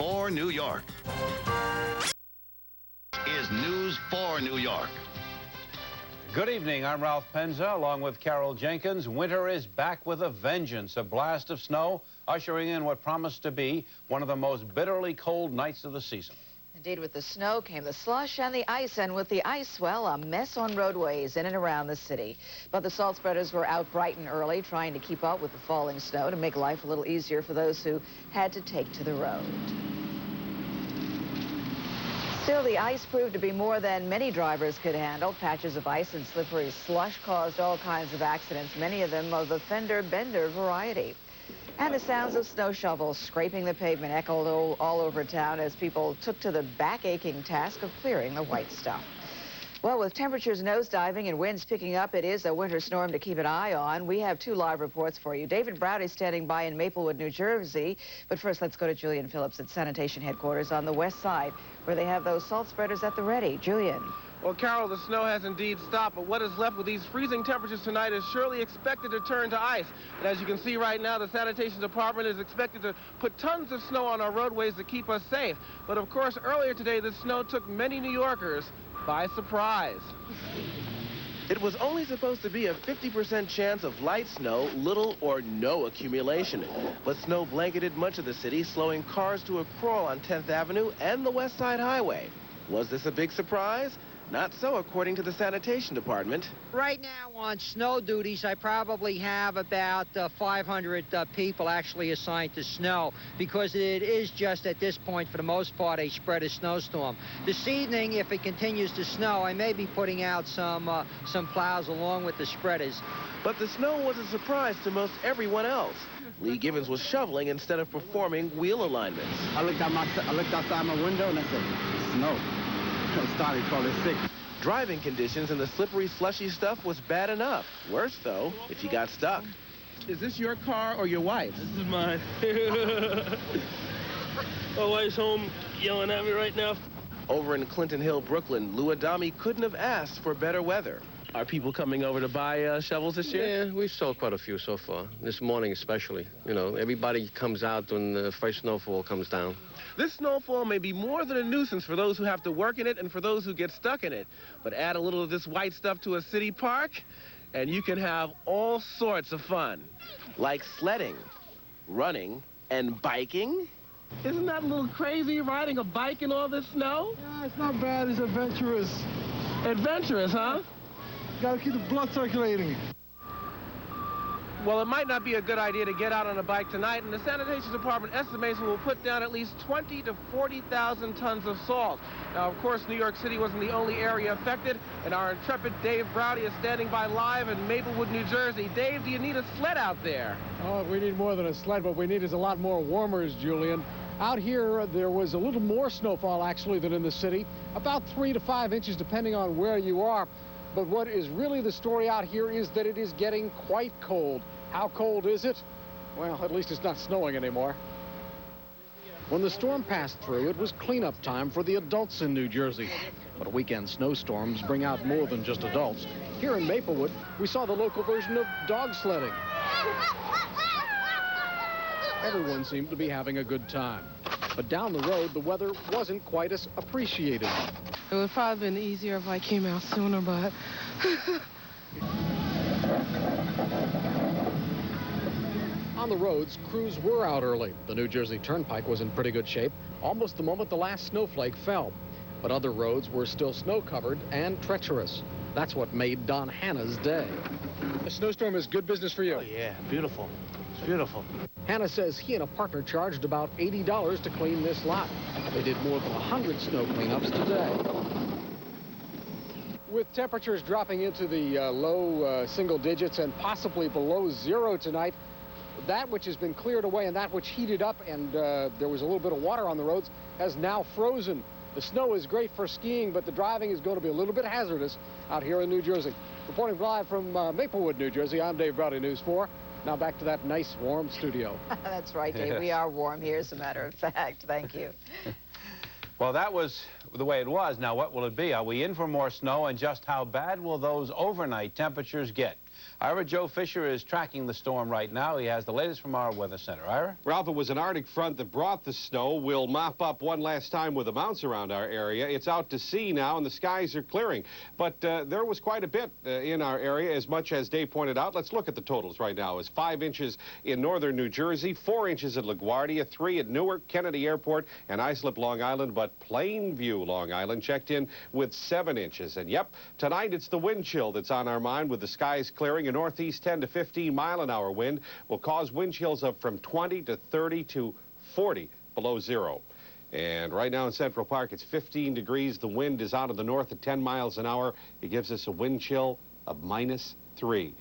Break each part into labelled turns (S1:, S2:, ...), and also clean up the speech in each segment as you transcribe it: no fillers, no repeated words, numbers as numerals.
S1: for New York. Is News for New York.
S2: Good evening. I'm Ralph Penza, along with Carol Jenkins. Winter is back with a vengeance. A blast of snow ushering in what promised to be one of the most bitterly cold nights of the season.
S3: Indeed, with the snow came the slush and the ice, and with the ice, well, a mess on roadways in and around the city. But the salt spreaders were out bright and early, trying to keep up with the falling snow to make life a little easier for those who had to take to the road. Still, the ice proved to be more than many drivers could handle. Patches of ice and slippery slush caused all kinds of accidents, many of them of the fender-bender variety. And the sounds of snow shovels scraping the pavement echoed all over town as people took to the back-aching task of clearing the white stuff. Well, with temperatures nosediving and winds picking up, it is a winter storm to keep an eye on. We have two live reports for you. David Browdy standing by in Maplewood, New Jersey. But first, let's go to Julian Phillips at Sanitation Headquarters on the west side, where they have those salt spreaders at the ready. Julian.
S4: Well, Carol, the snow has indeed stopped, but what is left with these freezing temperatures tonight is surely expected to turn to ice. And as you can see right now, the sanitation department is expected to put tons of snow on our roadways to keep us safe. But of course, earlier today, the snow took many New Yorkers by surprise. It was only supposed to be a 50% chance of light snow, little or no accumulation. But snow blanketed much of the city, slowing cars to a crawl on 10th Avenue and the West Side Highway. Was this a big surprise? Not so, according to the sanitation department.
S5: Right now on snow duties, I probably have about 500 people actually assigned to snow, because it is just at this point, for the most part, a spread of snowstorm. This evening, if it continues to snow, I may be putting out some plows along with the spreaders.
S4: But the snow was a surprise to most everyone else. Lee Gibbons was shoveling instead of performing wheel alignments.
S6: I looked outside my window and I said, snow. I started calling sick.
S4: Driving conditions and the slippery, slushy stuff was bad enough. Worse, though, if you got stuck. Is this your car or your wife's?
S7: This is mine. My wife's home yelling at me right now.
S4: Over in Clinton Hill, Brooklyn, Lou Adami couldn't have asked for better weather. Are people coming over to buy shovels this year?
S8: Yeah, we've sold quite a few so far. This morning especially. You know, everybody comes out when the first snowfall comes down.
S4: This snowfall may be more than a nuisance for those who have to work in it and for those who get stuck in it. But add a little of this white stuff to a city park, and you can have all sorts of fun. Like sledding, running, and biking. Isn't that a little crazy, riding a bike in all this snow?
S6: Yeah, it's not bad. It's adventurous.
S4: Adventurous, huh?
S6: Gotta keep the blood circulating.
S4: Well, it might not be a good idea to get out on a bike tonight, and the sanitation department estimates we will put down at least 20 to 40,000 tons of salt. Now, of course, New York City wasn't the only area affected, and our intrepid Dave Browdy is standing by live in Maplewood, New Jersey. Dave, do you need a sled out there?
S9: Oh, we need more than a sled. What we need is a lot more warmers, Julian. Out here, there was a little more snowfall, actually, than in the city. About 3 to 5 inches, depending on where you are. But what is really the story out here is that it is getting quite cold. How cold is it? Well, at least it's not snowing anymore. When the storm passed through, it was cleanup time for the adults in New Jersey. But weekend snowstorms bring out more than just adults. Here in Maplewood, we saw the local version of dog sledding. Everyone seemed to be having a good time. But down the road, the weather wasn't quite as appreciated.
S10: It would probably have been easier if I came out sooner, but...
S9: On the roads, crews were out early. The New Jersey Turnpike was in pretty good shape, almost the moment the last snowflake fell. But other roads were still snow-covered and treacherous. That's what made Don Hannah's day. A snowstorm is good business for you.
S11: Oh, yeah, beautiful. It's beautiful.
S9: Hannah says he and a partner charged about $80 to clean this lot. They did more than 100 snow cleanups today. With temperatures dropping into the low single digits and possibly below zero tonight, that which has been cleared away and that which heated up and there was a little bit of water on the roads has now frozen. The snow is great for skiing, but the driving is going to be a little bit hazardous out here in New Jersey. Reporting live from Maplewood, New Jersey, I'm Dave Browdy, News 4. Now back to that nice, warm studio.
S3: That's right, Dave. We are warm here, as a matter of fact. Thank you.
S2: Well, that was the way it was. Now, what will it be? Are we in for more snow, and just how bad will those overnight temperatures get? Ira, Joe Fisher is tracking the storm right now. He has the latest from our Weather Center. Ira?
S12: Ralph, it was an Arctic front that brought the snow. We'll mop up one last time with a bounce around our area. It's out to sea now, and the skies are clearing. But there was quite a bit in our area, as much as Dave pointed out. Let's look at the totals right now. It's 5 inches in northern New Jersey, 4 inches at LaGuardia, 3 at Newark, Kennedy Airport, and Islip, Long Island. But Plainview, Long Island, checked in with 7 inches. And yep, tonight it's the wind chill that's on our mind, with the skies clearing. A northeast 10 to 15 mile-an-hour wind will cause wind chills of from 20 to 30 to 40 below zero. And right now in Central Park, it's 15 degrees. The wind is out of the north at 10 miles an hour. It gives us a wind chill of -3.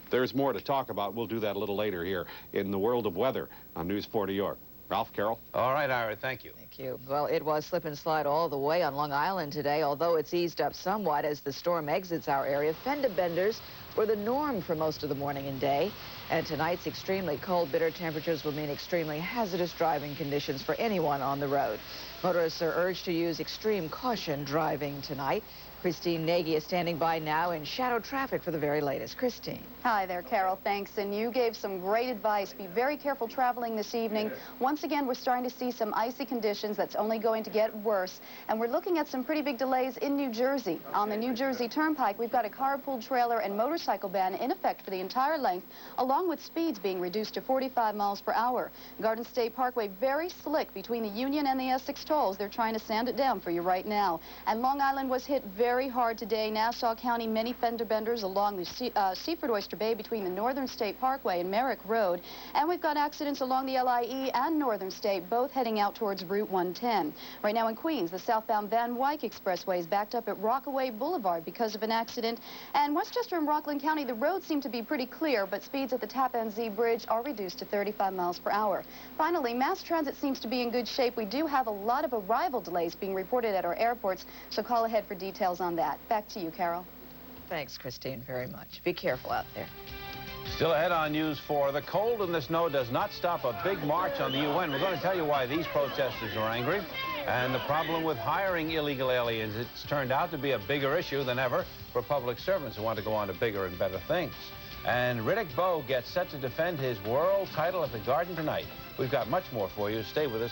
S12: There's more to talk about. We'll do that a little later here in the world of weather on News 4 New York. Ralph, Carol?
S2: All right, Ira, thank you.
S3: Thank you. Well, it was slip and slide all the way on Long Island today, although it's eased up somewhat as the storm exits our area. Fender benders were the norm for most of the morning and day. And tonight's extremely cold, bitter temperatures will mean extremely hazardous driving conditions for anyone on the road. Motorists are urged to use extreme caution driving tonight. Christine Nagy is standing by now in shadow traffic for the very latest. Christine.
S13: Hi there, Carol. Thanks. And you gave some great advice. Be very careful traveling this evening. Once again, we're starting to see some icy conditions. That's only going to get worse. And we're looking at some pretty big delays in New Jersey. On the New Jersey Turnpike, we've got a carpool trailer and motorcycle ban in effect for the entire length, along with speeds being reduced to 45 miles per hour. Garden State Parkway, very slick between the Union and the Essex tolls. They're trying to sand it down for you right now. And Long Island was hit very hard today. Nassau County, many fender benders along the Seaford Oyster Bay between the Northern State Parkway and Merrick Road. And we've got accidents along the LIE and Northern State, both heading out towards Route 110. Right now in Queens, the southbound Van Wyck Expressway is backed up at Rockaway Boulevard because of an accident. And Westchester and Rockland County, the roads seem to be pretty clear, but speeds at the Tappan Zee Bridge are reduced to 35 miles per hour. Finally, mass transit seems to be in good shape. We do have a lot of arrival delays being reported at our airports, so call ahead for details on that. Back to you, Carol.
S3: Thanks, Christine, very much. Be careful out there.
S2: Still ahead on News 4, the cold and the snow does not stop a big march on the UN. We're going to tell you why these protesters are angry and the problem with hiring illegal aliens. It's turned out to be a bigger issue than ever for public servants who want to go on to bigger and better things. And Riddick Bowe gets set to defend his world title at the Garden tonight. We've got much more for you. Stay with us.